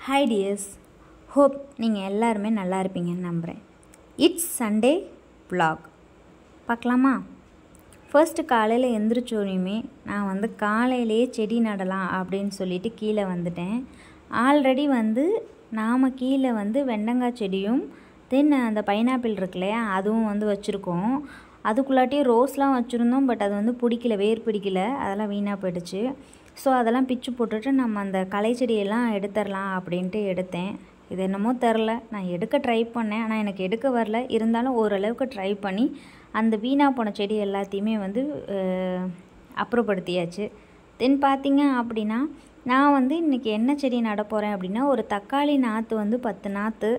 Hi tears, hope நீங்கள் எல்லாருமே நல்லா இருப்பீங்கன்னு நம்புகிறேன். இட்ஸ் சண்டே vlog பார்க்கலாமா? ஃபர்ஸ்ட்டு காலையில் எந்திரிச்சோனையுமே நான் காலையிலேயே செடி நடலாம் அப்படின்னு சொல்லிட்டு கீழே வந்துட்டேன். ஆல்ரெடி நாம் கீழே வெண்டங்காய் செடியும் தென் அந்த பைனாப்பிள் இருக்கு இல்லையா, அதுவும் வச்சுருக்கோம். அதுக்குள்ளாட்டி ரோஸ்லாம் வச்சுருந்தோம். பட் அது பிடிக்கல, வேர் பிடிக்கல, அதெல்லாம் வீணாக போயிடுச்சு. ஸோ அதெல்லாம் பிச்சு போட்டுட்டு நம்ம அந்த களை செடியெல்லாம் எடுத்துடலாம் அப்படின்ட்டு எடுத்தேன். இது என்னமோ தெரில, நான் எடுக்க ட்ரை பண்ணேன், ஆனால் எனக்கு எடுக்க வரல. இருந்தாலும் ஓரளவுக்கு ட்ரை பண்ணி அந்த வீணாக போன செடி எல்லாத்தையுமே அப்புறப்படுத்தியாச்சு. தென் பார்த்திங்க அப்படின்னா நான் இன்றைக்கி என்ன செடி நட போகிறேன் அப்படின்னா, ஒரு தக்காளி நாற்று 10 நாற்று,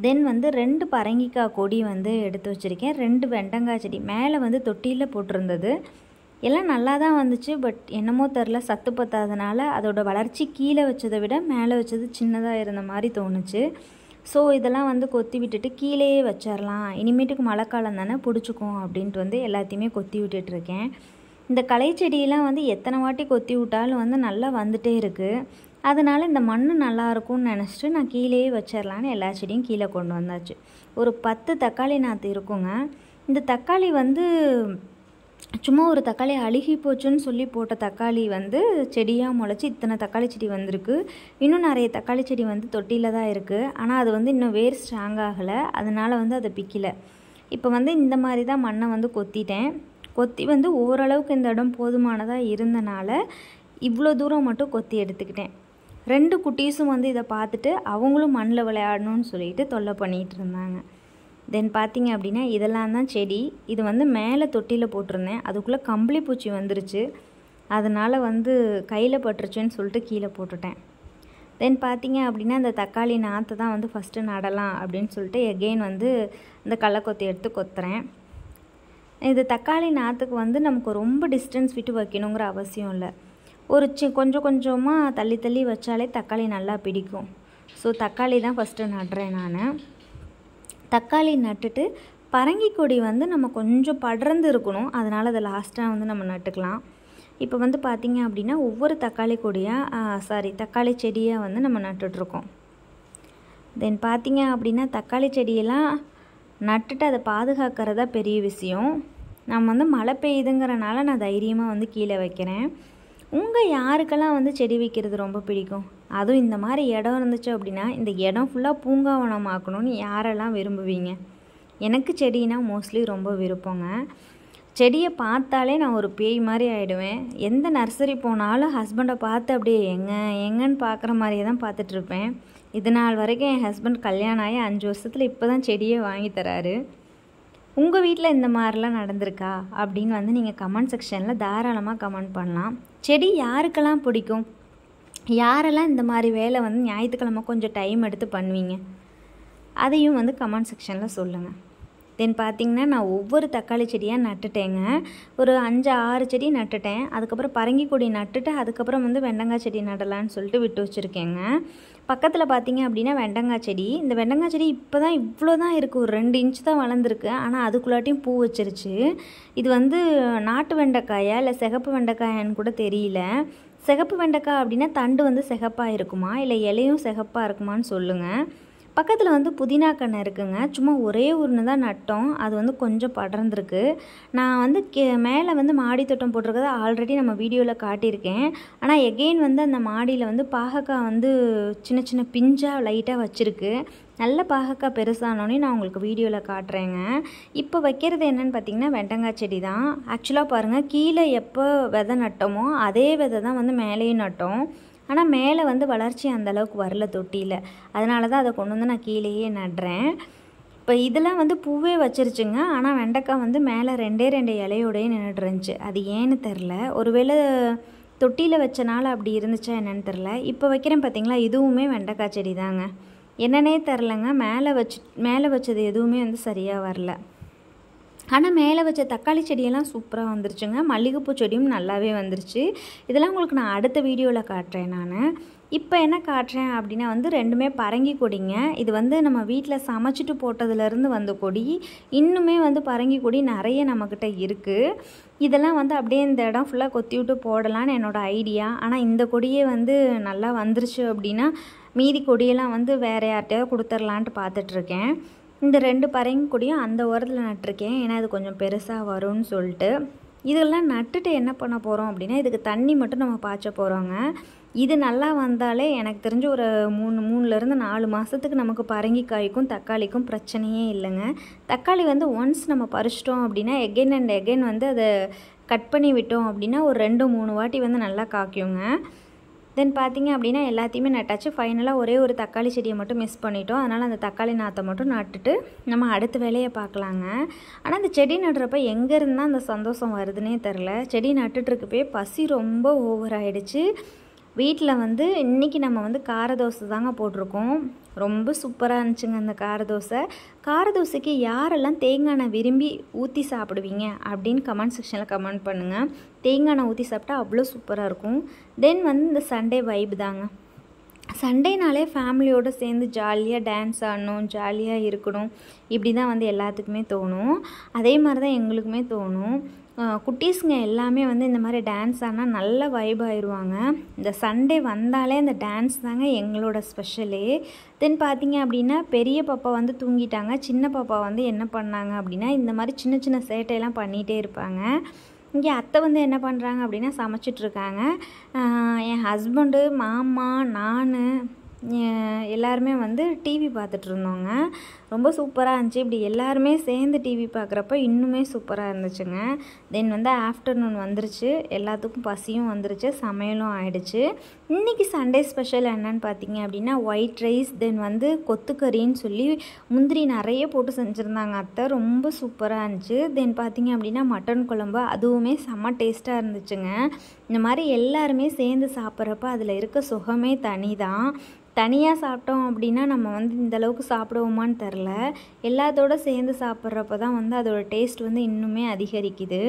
தென் 2 பரங்கிக்காய் கொடி எடுத்து வச்சுருக்கேன். 2 வெண்டங்காய் செடி மேலே தொட்டியில் போட்டிருந்தது. எல்லாம் நல்லா தான் வந்துச்சு. பட் என்னமோ தெரில, சத்து பத்தாதனால அதோட வளர்ச்சி கீழே வச்சதை விட மேலே வச்சது சின்னதாக இருந்த மாதிரி தோணுச்சு. ஸோ இதெல்லாம் கொத்தி விட்டுட்டு கீழேயே வச்சிடலாம், இனிமேட்டுக்கு மழை காலம் தானே பிடிச்சிக்கும் அப்படின்ட்டு எல்லாத்தையுமே கொத்தி விட்டுட்ருக்கேன். இந்த களை செடியெல்லாம் எத்தனை வாட்டி கொத்தி விட்டாலும் நல்லா வந்துகிட்டே இருக்குது. அதனால் இந்த மண் நல்லாயிருக்கும்னு நினச்சிட்டு நான் கீழேயே வச்சிடலான்னு எல்லா செடியும் கீழே கொண்டு வந்தாச்சு. ஒரு 10 தக்காளி நாற்று இருக்குங்க. இந்த தக்காளி சும்மா ஒரு தக்காளி அழுகி போச்சுன்னு சொல்லி போட்ட தக்காளி செடியாக முளைச்சி இத்தனை தக்காளி செடி வந்திருக்கு. இன்னும் நிறைய தக்காளி செடி தொட்டியில் தான் இருக்குது. ஆனால் அது இன்னும் வேர் ஸ்ட்ராங் ஆகலை, அதனால் அதை பிக்கலை. இப்போ இந்த மாதிரி தான் மண்ணை கொத்திட்டேன். கொத்தி ஓரளவுக்கு இந்த இடம் போதுமானதாக இருந்தனால இவ்வளோ தூரம் மட்டும் கொத்தி எடுத்துக்கிட்டேன். 2 குட்டீஸும் இதை பார்த்துட்டு அவங்களும் மண்ணில் விளையாடணும்னு சொல்லிட்டு தொல்லை பண்ணிகிட்டு இருந்தாங்க. தென் பார்த்திங்க அப்படின்னா இதெல்லாம் தான் செடி. இது மேலே தொட்டியில் போட்டிருந்தேன், அதுக்குள்ளே கம்பளி பூச்சி வந்துருச்சு. அதனால் கையில் பட்டுருச்சுன்னு சொல்லிட்டு கீழே போட்டுட்டேன். தென் பார்த்திங்க அப்படின்னா இந்த தக்காளி நாற்று தான் ஃபஸ்ட்டு நடலாம் அப்படின்னு சொல்லிட்டு எகெயின் இந்த கடலக்கொத்தி எடுத்து கொத்துறேன். இது தக்காளி நாற்றுக்கு நமக்கு ரொம்ப டிஸ்டன்ஸ் விட்டு வைக்கணுங்கிற அவசியம் இல்லை. ஒரு கொஞ்சம் கொஞ்சமாக தள்ளி தள்ளி வச்சாலே தக்காளி நல்லா பிடிக்கும். ஸோ தக்காளி தான் ஃபஸ்ட்டு நடுறேன் நான். தக்காளி நட்டுட்டு பரங்கி கொடி நம்ம கொஞ்சம் படர்ந்து இருக்கணும், அதனால் அதை லாஸ்ட்டாக நம்ம நட்டுக்கலாம். இப்போ பார்த்திங்க அப்படின்னா ஒவ்வொரு தக்காளி தக்காளி செடியாக நம்ம நட்டுட்ருக்கோம். தென் பார்த்திங்க அப்படின்னா தக்காளி செடியெல்லாம் நட்டுட்டு அதை பாதுகாக்கிறதா பெரிய விஷயம். நம்ம மழை பெய்யுதுங்கிறனால நான் தைரியமாக கீழே வைக்கிறேன். உங்கள் யாருக்கெல்லாம் செடி வைக்கிறது ரொம்ப பிடிக்கும்? அதுவும் இந்த மாதிரி இடம் இருந்துச்சு அப்படின்னா இந்த இடம் ஃபுல்லாக பூங்காவனமாக்கணும்னு யாரெல்லாம் விரும்புவீங்க? எனக்கு செடினா மோஸ்ட்லி ரொம்ப விருப்பங்க. செடியை பார்த்தாலே நான் ஒரு பேய் மாதிரி ஆகிடுவேன். எந்த நர்சரி போனாலும் ஹஸ்பண்டை பார்த்து அப்படியே எங்கன்னு பார்க்குற மாதிரியே தான் பார்த்துட்ருப்பேன். இது நாள் வரைக்கும் என் ஹஸ்பண்ட் கல்யாணம் ஆகி 5 வருஷத்தில் இப்போ தான் செடியே வாங்கி தராரு. உங்கள் வீட்டில் இந்த மாதிரிலாம் நடந்திருக்கா அப்படின்னு நீங்கள் கமெண்ட் செக்ஷனில் தாராளமாக கமெண்ட் பண்ணலாம். செடி யாருக்கெல்லாம் பிடிக்கும்? யாரெல்லாம் இந்த மாதிரி வேலை ஞாயிற்றுக்கிழமை கொஞ்சம் டைம் எடுத்து பண்ணுவீங்க? அதையும் கமெண்ட் செக்ஷனில் சொல்லுங்கள். தென் பார்த்திங்கன்னா நான் ஒவ்வொரு தக்காளி செடியாக நட்டுட்டேங்க. ஒரு 5-6 செடி நட்டுட்டேன். அதுக்கப்புறம் பரங்கி கொடி நட்டுட்டு அதுக்கப்புறம் வெண்டங்காய் செடி நடலான்னு சொல்லிட்டு விட்டு வச்சுருக்கேங்க. பக்கத்தில் பார்த்திங்க அப்படின்னா வெண்டங்காய் செடி. இந்த வெண்டங்காய் செடி இப்போ தான் இவ்வளோ தான் இருக்குது, ஒரு 2 இன்ச்சு தான் வளர்ந்துருக்கு. ஆனால் அதுக்குள்ளாட்டியும் பூ வச்சிருச்சு. இது நாட்டு வெண்டைக்காயா இல்லை சிகப்பு வெண்டைக்காயான்னு கூட தெரியல. சிகப்பு வெண்டைக்காய் அப்படின்னா தண்டு சிகப்பாக இருக்குமா இல்லை இலையும் சிகப்பாக இருக்குமான்னு சொல்லுங்கள். பக்கத்தில் புதினா கன்று இருக்குங்க. சும்மா ஒரே ஒன்று தான் நட்டோம், அது கொஞ்சம் படர்ந்துருக்கு. நான் மேலே மாடி தோட்டம் போட்டிருக்கதை ஆல்ரெடி நம்ம வீடியோவில் காட்டியிருக்கேன். ஆனால் எகெயின் அந்த மாடியில் பாகக்காய் சின்ன சின்ன பிஞ்சாக லைட்டாக வச்சுருக்கு. நல்ல பாகக்காய் பெருசானோன்னே நான் உங்களுக்கு வீடியோவில் காட்டுறேங்க. இப்போ வைக்கிறது என்னென்னு பார்த்திங்கன்னா வெண்டங்காய் செடி தான். ஆக்சுவலாக பாருங்கள், கீழே எப்போ விதை நட்டோமோ அதே விதை தான் மேலேயும் நட்டோம். ஆனால் மேலே வளர்ச்சி அந்தளவுக்கு வரல தொட்டியில், அதனால தான் அதை கொண்டு நான் கீழேயே நடுறேன். இப்போ இதெல்லாம் பூவே வச்சிருச்சுங்க. ஆனால் வெண்டைக்காய் மேலே 2 இலையோடையே நின்றுட்டு இருந்துச்சு. அது ஏன்னு தெரில, ஒருவேளை தொட்டியில் வச்சனால அப்படி இருந்துச்சா என்னன்னு தெரில. இப்போ வைக்கிறேன் பார்த்திங்களா, இதுவுமே வெண்டைக்காய் செடி தாங்க. என்னன்னே தெரிலங்க, மேலே வச்சது எதுவுமே சரியாக வரல. ஆனால் மேலே வச்ச தக்காளி செடியெல்லாம் சூப்பராக வந்துருச்சுங்க. மல்லிகைப்பூ செடியும் நல்லாவே வந்துருச்சு. இதெல்லாம் உங்களுக்கு நான் அடுத்த வீடியோவில் காட்டுறேன். நான் இப்போ என்ன காட்டுறேன் அப்படின்னா 2மே பரங்கி கொடிங்க. இது நம்ம வீட்டில் சமைச்சிட்டு போட்டதுலேருந்து வந்த கொடி. இன்னுமே பரங்கி கொடி நிறைய நம்மக்கிட்ட இருக்குது. இதெல்லாம் அப்படியே இந்த இடம் ஃபுல்லாக கொத்தி விட்டு போடலான்னு என்னோடய ஐடியா. ஆனால் இந்த கொடியே நல்லா வந்துருச்சு அப்படின்னா மீதி கொடியெல்லாம் வந்து வேறு யார்கிட்டயாவது கொடுத்துர்லான்ட்டு பார்த்துட்ருக்கேன். இந்த 2 பரங்கி கொடியும் அந்த ஓரத்தில் நட்டிருக்கேன். ஏன்னா அது கொஞ்சம் பெருசாக வரும்னு சொல்லிட்டு. இதெல்லாம் நட்டுட்டு என்ன பண்ண போகிறோம் அப்படின்னா, இதுக்கு தண்ணி மட்டும் நம்ம பாய்ச்ச போகிறோங்க. இது நல்லா வந்தாலே எனக்கு தெரிஞ்சு ஒரு 3 4 மாதத்துக்கு நமக்கு பரங்கிக்காய்க்கும் தக்காளிக்கும் பிரச்சனையே இல்லைங்க. தக்காளி வந்து ஒன்ஸ் நம்ம பறிச்சிட்டோம் அப்படின்னா எகெயின் அண்ட் எகெயின் வந்து அதை கட் பண்ணி விட்டோம் அப்படின்னா ஒரு 2-3 வாட்டி வந்து நல்லா காய்க்குங்க. தென் பார்த்திங்க அப்படின்னா எல்லாத்தையுமே நட்டாச்சு. ஃபைனலாக ஒரே ஒரு தக்காளி செடியை மட்டும் மிஸ் பண்ணிட்டோம். அதனால் அந்த தக்காளி நாற்றை மட்டும் நட்டுட்டு நம்ம அடுத்த வேலையை பார்க்கலாங்க. ஆனால் அந்த செடி நடுறப்ப எங்கேருந்து தான் அந்த சந்தோஷம் வருதுன்னே தெரில. செடி நட்டுட்ருக்கப்பே பசி ரொம்ப ஓவர் ஆகிடுச்சு. வீட்டில் வந்து இன்றைக்கி நம்ம வந்து கார தோசை தாங்க போட்டிருக்கோம். ரொம்ப சூப்பராக இருந்துச்சுங்க அந்த கார தோசைக்கு யாரெல்லாம் தேங்காய் எண்ணெய் விரும்பி ஊற்றி சாப்பிடுவீங்க அப்படின்னு கமெண்ட் செக்ஷனில் கமெண்ட் பண்ணுங்கள். தேங்காய் எண்ணெய் ஊற்றி சாப்பிட்டா அவ்வளோ சூப்பராக இருக்கும். தென் வந்து இந்த சண்டே வைப் தாங்க. சண்டேனாலே ஃபேமிலியோடு சேர்ந்து ஜாலியாக டான்ஸ் ஆடணும், ஜாலியாக இருக்கணும், இப்படி தான் வந்து எல்லாத்துக்குமே தோணும். அதே மாதிரி தான் எங்களுக்குமே தோணும். குட்டீஸுங்க எல்லாமே வந்து இந்த மாதிரி டான்ஸ் ஆனால் நல்ல வைப் ஆயிடுவாங்க. இந்த சண்டே வந்தாலே அந்த டான்ஸ் தாங்க எங்களோட ஸ்பெஷலே. தென் பார்த்திங்க அப்படின்னா பெரிய பாப்பா வந்து தூங்கிட்டாங்க. சின்ன பாப்பா வந்து என்ன பண்ணாங்க அப்படின்னா இந்த மாதிரி சின்ன சின்ன சேட்டையெல்லாம் பண்ணிகிட்டே இருப்பாங்க. இங்கே அத்தை வந்து என்ன பண்ணுறாங்க அப்படின்னா சமைச்சிட்ருக்காங்க. என் ஹஸ்பண்டு, மாமா, நான் எல்லாருமே வந்து டிவி பார்த்துட்ருந்தோங்க. ரொம்ப சூப்பராக இருந்துச்சு. இப்படி எல்லாருமே சேர்ந்து டிவி பார்க்குறப்ப இன்னுமே சூப்பராக இருந்துச்சுங்க. தென் வந்து ஆஃப்டர்நூன் வந்துருச்சு. எல்லாத்துக்கும் பசியும் வந்துருச்சு, சமையலும் ஆயிடுச்சு. இன்றைக்கி சண்டே ஸ்பெஷல் என்னன்னு பார்த்தீங்க அப்படின்னா ஒயிட் ரைஸ், தென் வந்து கொத்துக்கறின்னு சொல்லி முந்திரி நிறைய போட்டு செஞ்சுருந்தாங்க அத்தை. ரொம்ப சூப்பராக இருந்துச்சு. தென் பார்த்திங்க அப்படின்னா மட்டன் குழம்பு, அதுவுமே செம்ம டேஸ்ட்டாக இருந்துச்சுங்க. இந்த மாதிரி எல்லாருமே சேர்ந்து சாப்பிட்றப்ப அதில் இருக்க சுகமே தனி தான். தனியாக சாப்பிட்டோம் அப்படின்னா நம்ம வந்து இந்தளவுக்கு சாப்பிடுவோமான்னு தெரில. எல்லாத்தோடு சேர்ந்து சாப்பிட்றப்ப தான் வந்து அதோடய டேஸ்ட் வந்து இன்னுமே அதிகரிக்குது.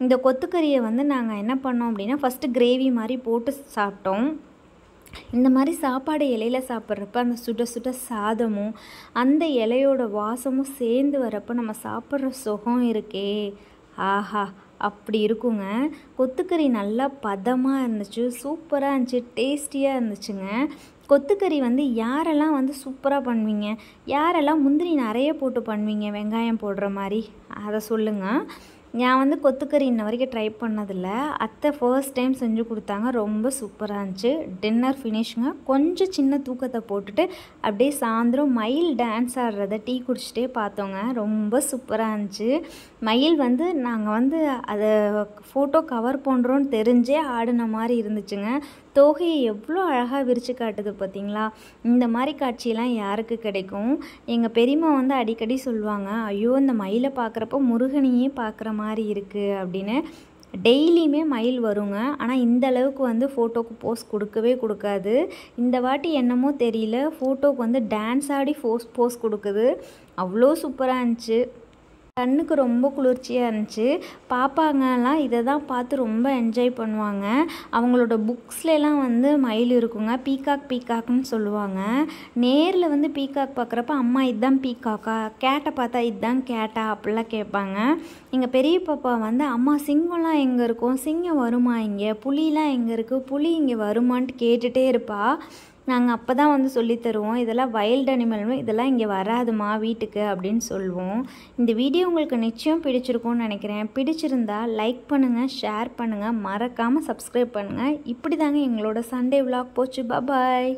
இந்த கொத்துக்கறியை வந்து நாங்கள் என்ன பண்ணோம் அப்படின்னா ஃபஸ்ட்டு கிரேவி மாதிரி போட்டு சாப்பிட்டோம். இந்த மாதிரி சாப்பாடு இலையில் சாப்பிட்றப்ப அந்த சுட சுட சாதமும் அந்த இலையோட வாசமும் சேர்ந்து வரப்போ நம்ம சாப்பிட்ற சுகம் இருக்கே, ஆஹா அப்படி இருக்குங்க. கொத்துக்கறி நல்லா பதமாக இருந்துச்சு, சூப்பராக இருந்துச்சு, டேஸ்டியாக இருந்துச்சுங்க. கொத்துக்கறி வந்து யாரெல்லாம் வந்து சூப்பராக பண்ணுவீங்க, யாரெல்லாம் முந்திரி நிறைய போட்டு பண்ணுவீங்க வெங்காயம் போடுற மாதிரி, அதை சொல்லுங்கள். நான் வந்து கொத்துக்கறி இன்ன வரைக்கும் ட்ரை பண்ணதில்லை. அத்தை ஃபர்ஸ்ட் டைம் செஞ்சு கொடுத்தாங்க. ரொம்ப சூப்பராக இருந்துச்சு. டின்னர் ஃபினிஷுங்க. கொஞ்சம் சின்ன தூக்கத்தை போட்டுட்டு அப்படியே சாயந்தரம் மயில் டான்ஸ் ஆடுறத டீ குடிச்சிட்டே பார்த்தோங்க. ரொம்ப சூப்பராக இருந்துச்சு. மயில் வந்து நாங்கள் வந்து அதை ஃபோட்டோ கவர் பண்ணுறோன்னு தெரிஞ்சே ஆடின மாதிரி இருந்துச்சுங்க. தோகையை எவ்வளோ அழகாக விரித்து காட்டுது பார்த்திங்களா. இந்த மாதிரி காட்சியெல்லாம் யாருக்கு கிடைக்கும். எங்கள் பெரியம்மா வந்து அடிக்கடி சொல்லுவாங்க, ஐயோ இந்த மயிலை பார்க்குறப்போ முருகனையே பார்க்குற மாதிரி இருக்குது அப்படின்னு. டெய்லியுமே மயில் வருங்க. ஆனால் இந்த அளவுக்கு வந்து ஃபோட்டோக்கு போஸ் கொடுக்கவே கொடுக்காது. இந்த வாட்டி என்னமோ தெரியல, ஃபோட்டோக்கு வந்து டான்ஸ் ஆடி போஸ் கொடுக்குது. அவ்வளோ சூப்பராக இருந்துச்சு. கண்ணுக்கு ரொம்ப குளிர்ச்சியாக இருந்துச்சு. பாப்பாங்கலாம் இதை தான் பார்த்து ரொம்ப என்ஜாய் பண்ணுவாங்க. அவங்களோட புக்ஸ்லாம் வந்து மயில் இருக்குங்க. பீகாக்னு சொல்லுவாங்க. நேரில் வந்து பீகாக் பார்க்குறப்ப அம்மா இதுதான் பீகாக்கா, கேட்டை பார்த்தா இதுதான் கேட்டா அப்படிலாம் கேட்பாங்க. எங்கள் பெரிய பாப்பா வந்து அம்மா சிங்கம்லாம் எங்கே இருக்கும், சிங்கம் வருமா இங்கே, புலிலாம் எங்கே இருக்குது, புலி இங்கே வருமான்ட்டு கேட்டுகிட்டே இருப்பா. நாங்கள் அப்போ தான் வந்து சொல்லித்தருவோம், இதெல்லாம் வைல்டு அனிமல், இதெல்லாம் இங்கே வராதுமா வீட்டுக்கு அப்படின்னு சொல்லுவோம். இந்த வீடியோ உங்களுக்கு நிச்சயம் பிடிச்சிருக்கும்னு நினைக்கிறேன். பிடிச்சிருந்தா லைக் பண்ணுங்கள், ஷேர் பண்ணுங்கள், மறக்காமல் சப்ஸ்கிரைப் பண்ணுங்கள். இப்படி தாங்க எங்களோட சண்டே விலாக் போச்சு. பாய்.